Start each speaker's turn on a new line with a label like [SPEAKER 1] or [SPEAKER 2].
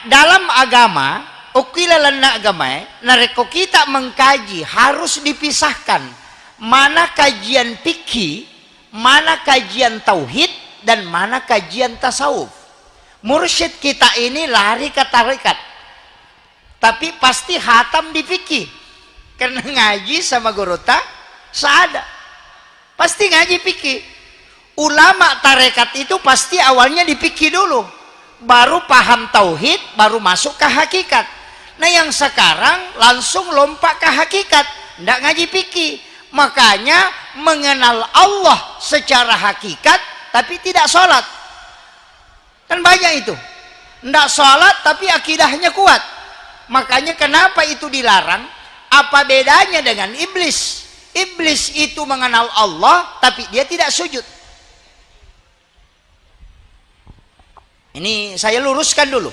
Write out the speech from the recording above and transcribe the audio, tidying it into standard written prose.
[SPEAKER 1] dalam agama ukilalana agama nareko kita mengkaji harus dipisahkan mana kajian fikih, mana kajian tauhid, dan mana kajian tasawuf. Mursyid kita ini lari ke tarekat, tapi pasti hatam di fikih karena ngaji sama guru saada, pasti ngaji fikih. Ulama tarekat itu pasti awalnya di fikih dulu, baru paham tauhid, baru masuk ke hakikat. Nah yang sekarang langsung lompat ke hakikat, ndak ngaji fikih. Makanya mengenal Allah secara hakikat tapi tidak sholat, kan banyak itu. Ndak sholat tapi akidahnya kuat. Makanya kenapa itu dilarang? Apa bedanya dengan iblis? Iblis itu mengenal Allah tapi dia tidak sujud. Ini saya luruskan dulu.